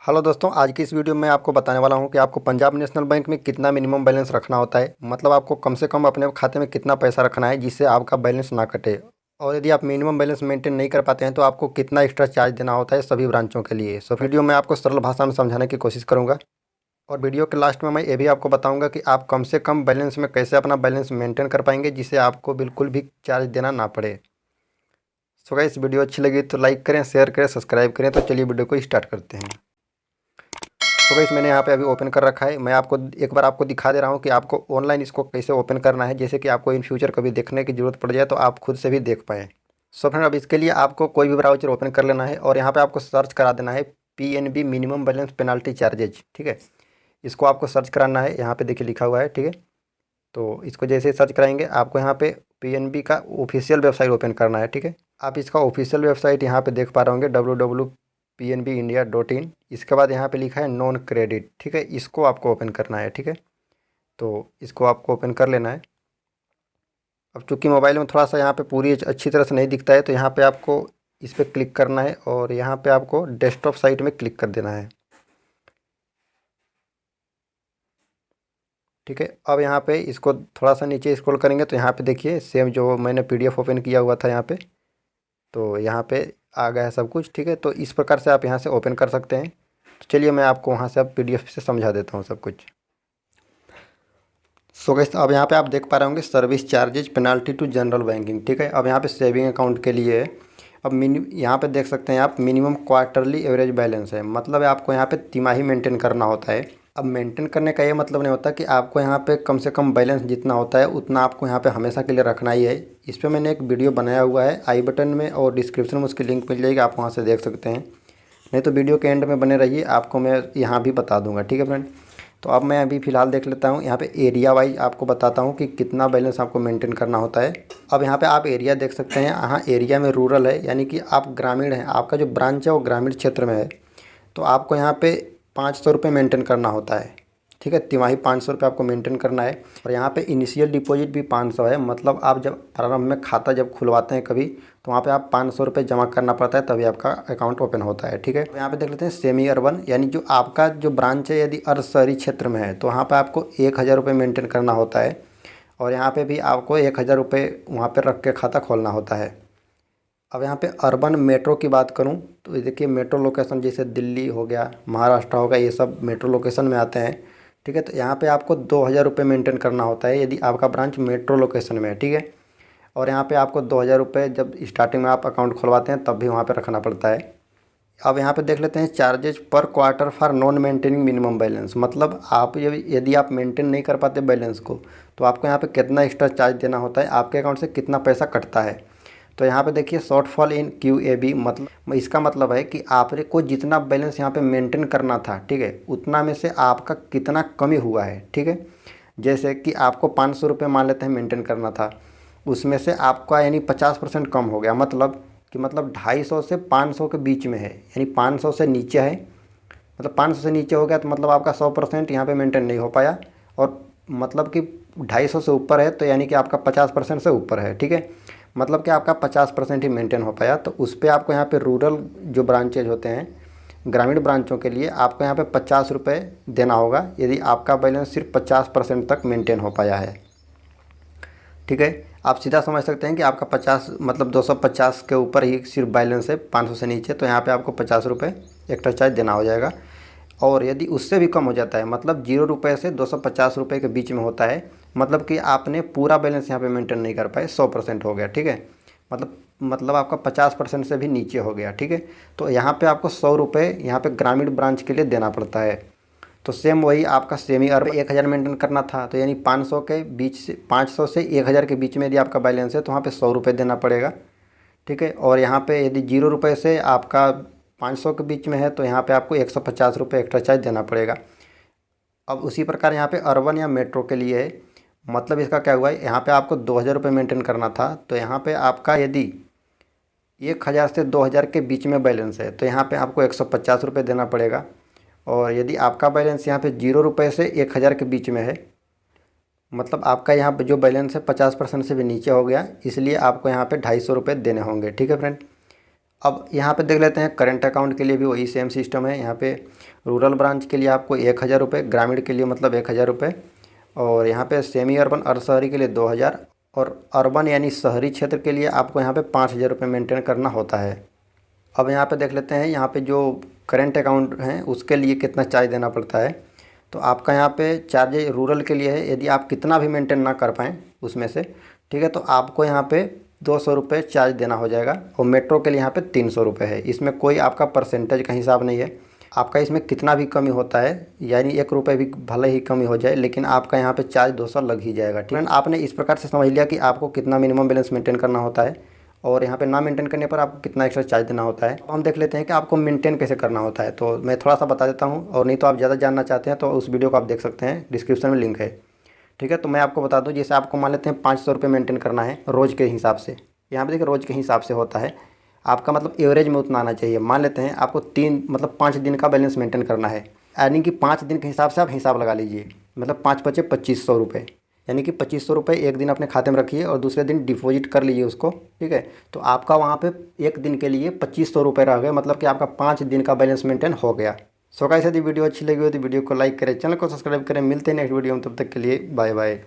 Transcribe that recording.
Hello दोस्तों, आज की इस वीडियो में आपको बताने वाला हूं कि आपको पंजाब नेशनल बैंक में कितना मिनिमम बैलेंस रखना होता है। मतलब आपको कम से कम अपने खाते में कितना पैसा रखना है जिससे आपका बैलेंस ना कटे। और यदि आप मिनिमम बैलेंस मेंटेन नहीं कर पाते हैं तो आपको कितना एक्स्ट्रा चार्ज देना होता है सभी ब्रांचों के लिए। सो वीडियो में आपको सरल भाषा में समझाने की कोशिश करूँगा। और वीडियो के लास्ट में मैं ये भी आपको बताऊँगा कि आप कम से कम बैलेंस में कैसे अपना बैलेंस मेनटेन कर पाएंगे जिससे आपको बिल्कुल भी चार्ज देना ना पड़े। सो गाइस, वीडियो अच्छी लगी तो लाइक करें, शेयर करें, सब्सक्राइब करें। तो चलिए वीडियो को स्टार्ट करते हैं। तो गाइस, मैंने यहाँ पे अभी ओपन कर रखा है। मैं आपको एक बार आपको दिखा दे रहा हूँ कि आपको ऑनलाइन इसको कैसे ओपन करना है, जैसे कि आपको इन फ्यूचर कभी देखने की ज़रूरत पड़ जाए तो आप खुद से भी देख पाएँ। सो फ्रेंड, अब इसके लिए आपको कोई भी ब्राउज़र ओपन कर लेना है और यहाँ पे आपको सर्च करा देना है PNB minimum balance penalty charges. ठीक है, इसको आपको सर्च कराना है। यहाँ पे देखिए लिखा हुआ है। ठीक है, तो इसको जैसे सर्च कराएंगे आपको यहाँ पे PNB का ऑफिशियल वेबसाइट ओपन करना है। ठीक है, आप इसका ऑफिशियल वेबसाइट यहाँ पे देख पा रहे होंगे www.pnbindia.in। इसके बाद यहाँ पे लिखा है नॉन क्रेडिट। ठीक है, इसको आपको ओपन करना है। ठीक है, तो इसको आपको ओपन कर लेना है। अब चूँकि मोबाइल में थोड़ा सा यहाँ पे पूरी अच्छी तरह से नहीं दिखता है तो यहाँ पे आपको इस पर क्लिक करना है और यहाँ पे आपको डेस्कटॉप साइट में क्लिक कर देना है। ठीक है, अब यहाँ पे इसको थोड़ा सा नीचे स्क्रॉल करेंगे तो यहाँ पे देखिए सेम जो मैंने PDF ओपन किया हुआ था यहाँ पे, तो यहाँ पे आ गया है सब कुछ। ठीक है, तो इस प्रकार से आप यहाँ से ओपन कर सकते हैं। तो चलिए मैं आपको वहाँ से अब PDF से समझा देता हूँ सब कुछ। सो गाइस, अब यहाँ पे आप देख पा रहे होंगे service charges penalty to general banking. ठीक है, अब यहाँ पे सेविंग अकाउंट के लिए है। अब यहाँ पे देख सकते हैं आप मिनिमम क्वार्टरली एवरेज बैलेंस है। मतलब आपको यहाँ पे तिमाही मेंटेन करना होता है। अब मेंटेन करने का ये मतलब नहीं होता कि आपको यहाँ पे कम से कम बैलेंस जितना होता है उतना आपको यहाँ पे हमेशा के लिए रखना ही है। इस पर मैंने एक वीडियो बनाया हुआ है, आई बटन में और डिस्क्रिप्शन में उसकी लिंक मिल जाएगी, आप वहाँ से देख सकते हैं। नहीं तो वीडियो के एंड में बने रहिए, आपको मैं यहाँ भी बता दूँगा। ठीक है फ्रेंड, तो अब मैं अभी फ़िलहाल देख लेता हूँ। यहाँ पे एरिया वाइज आपको बताता हूँ कि कितना बैलेंस आपको मेंटेन करना होता है। अब यहाँ पे आप एरिया देख सकते हैं। यहाँ एरिया में रूरल है, यानी कि आप ग्रामीण हैं, आपका जो ब्रांच है वो ग्रामीण क्षेत्र में है, तो आपको यहाँ पे 500 रुपये मेंटेन करना होता है। ठीक है, तिमाही 500 रुपये आपको मेंटेन करना है। और यहाँ पे इनिशियल डिपॉजिट भी 500 है। मतलब आप जब प्रारंभ में खाता जब खुलवाते हैं कभी, तो वहाँ पे आप 500 रुपये जमा करना पड़ता है, तभी आपका अकाउंट ओपन होता है। ठीक है, यहाँ पे देख लेते हैं सेमी अर्बन, यानी जो आपका जो ब्रांच है यदि अर्ध शहरी क्षेत्र में है तो वहाँ पर आपको 1000 रुपये मेंटेन करना होता है। और यहाँ पर भी आपको 1000 रुपये वहाँ पर रख के खाता खोलना होता है। अब यहाँ पे अर्बन मेट्रो की बात करूँ तो ये देखिए मेट्रो लोकेशन जैसे दिल्ली हो गया, महाराष्ट्र हो गया, ये सब मेट्रो लोकेशन में आते हैं। ठीक है, तो यहाँ पे आपको 2000 रुपये मेंटेन करना होता है यदि आपका ब्रांच मेट्रो लोकेशन में है। ठीक है, और यहाँ पे आपको 2000 रुपये जब स्टार्टिंग में आप अकाउंट खुलवाते हैं तब भी वहाँ पे रखना पड़ता है। अब यहाँ पे देख लेते हैं चार्जेज पर quarter for non maintaining minimum balance. मतलब आप यदि आप मेंटेन नहीं कर पाते बैलेंस को तो आपको यहाँ पे कितना एक्स्ट्रा चार्ज देना होता है, आपके अकाउंट से कितना पैसा कटता है। तो यहाँ पे देखिए शॉर्टफॉल इन QAB, मतलब इसका मतलब है कि आपको जितना बैलेंस यहाँ पे मेंटेन करना था, ठीक है, उतना में से आपका कितना कमी हुआ है। ठीक है, जैसे कि आपको 500 रुपये मान लेते हैं मेंटेन करना था, उसमें से आपका यानी 50% कम हो गया। मतलब कि 250 से 500 के बीच में है, यानी 500 से नीचे है, मतलब 500 से नीचे हो गया तो मतलब आपका 100% यहाँ पे मेंटेन नहीं हो पाया। और मतलब कि 250 से ऊपर है तो यानी कि आपका 50% से ऊपर है। ठीक है, मतलब कि आपका 50% ही मेंटेन हो पाया। तो उस पर आपको यहाँ पे रूरल जो ब्रांचेज होते हैं, ग्रामीण ब्रांचों के लिए आपको यहाँ पे 50 रुपये देना होगा यदि आपका बैलेंस सिर्फ 50% तक मेंटेन हो पाया है। ठीक है, आप सीधा समझ सकते हैं कि आपका 50 मतलब 250 के ऊपर ही सिर्फ बैलेंस है, 500 से नीचे, तो यहाँ पे आपको 50 रुपये एक्स्ट्रा चार्ज देना हो जाएगा। और यदि उससे भी कम हो जाता है, मतलब 0 रुपये से 250 रुपये के बीच में होता है, मतलब कि आपने पूरा बैलेंस यहाँ पे मेंटेन नहीं कर पाए, 100% हो गया। ठीक है, मतलब आपका 50% से भी नीचे हो गया। ठीक है, तो यहाँ पे आपको 100 रुपये यहाँ पे ग्रामीण ब्रांच के लिए देना पड़ता है। तो सेम वही आपका सेमी अर्बन 1000 मेंटेन करना था, तो यानी 500 के बीच से 500 से 1000 के बीच में यदि आपका बैलेंस है तो वहाँ पे 100 रुपये देना पड़ेगा। ठीक है, और यहाँ पे यदि 0 रुपये से आपका 500 के बीच में है तो यहाँ पे आपको 150 रुपये एक्स्ट्रा चार्ज देना पड़ेगा। अब उसी प्रकार यहाँ पे अर्बन या मेट्रो के लिए है। मतलब इसका क्या हुआ है, यहाँ पे आपको 2000 रुपये मेंटेन करना था, तो यहाँ पे आपका यदि 1000 से 2000 के बीच में बैलेंस है तो यहाँ पे आपको 150 रुपये देना पड़ेगा। और यदि आपका बैलेंस यहाँ पे 0 रुपये से 1000 के बीच में है, मतलब आपका यहाँ पे जो बैलेंस है 50% से भी नीचे हो गया, इसलिए आपको यहाँ पे 250 रुपये देने होंगे। ठीक है फ्रेंड, अब यहाँ पे देख लेते हैं करंट अकाउंट के लिए भी वही सेम सिस्टम है। यहाँ पे रूरल ब्रांच के लिए आपको 1000 रुपये, ग्रामीण के लिए मतलब 1000 रुपये, और यहाँ पे सेमी अर्बन अर्धशहरी के लिए 2000, और अर्बन यानी शहरी क्षेत्र के लिए आपको यहाँ पे 5000 रुपये मेंटेन करना होता है। अब यहाँ पे देख लेते हैं यहाँ पे जो करंट अकाउंट हैं उसके लिए कितना चार्ज देना पड़ता है। तो आपका यहाँ पे चार्ज रूरल के लिए है, यदि आप कितना भी मेंटेन ना कर पाएँ उसमें से, ठीक है, तो आपको यहाँ पे 200 रुपये चार्ज देना हो जाएगा। और मेट्रो के लिए यहाँ पे 300 रुपये है। इसमें कोई आपका परसेंटेज का हिसाब नहीं है, आपका इसमें कितना भी कमी होता है, यानी 1 रुपये भी भले ही कमी हो जाए, लेकिन आपका यहाँ पे चार्ज 200 लग ही जाएगा। ठीक है, आपने इस प्रकार से समझ लिया कि आपको कितना मिनिमम बैलेंस मेंटेन करना होता है और यहाँ पे ना मेंटेन करने पर आपको कितना एक्स्ट्रा चार्ज देना होता है। हम देख लेते हैं कि आपको मेंटेन कैसे करना होता है। तो मैं थोड़ा सा बता देता हूँ, और नहीं तो आप ज़्यादा जानना चाहते हैं तो उस वीडियो को आप देख सकते हैं, डिस्क्रिप्शन में लिंक है। ठीक है, तो मैं आपको बता दूँ, जैसे आपको मान लेते हैं 500 रुपये मेंटेन करना है रोज़ के हिसाब से। यहाँ पे देखिए रोज़ के हिसाब से होता है, आपका मतलब एवरेज में उतना आना चाहिए। मान लेते हैं आपको 5 दिन का बैलेंस मेंटेन करना है, यानी कि 5 दिन के हिसाब से आप हिसाब लगा लीजिए, मतलब 5 बचे 2500 रुपये, यानी कि 2500 रुपये एक दिन अपने खाते में रखिए और दूसरे दिन डिपॉजिट कर लीजिए उसको। ठीक है, तो आपका वहाँ पे एक दिन के लिए 2500 रुपये रह गए, मतलब कि आपका 5 दिन का बैलेंस मेंटेन हो गया। सो गाइस, यदि वीडियो अच्छी लगी हो तो वीडियो को लाइक करें, चैनल को सब्सक्राइब करें। मिलते हैं नेक्स्ट वीडियो में, तब तक के लिए बाय बाय।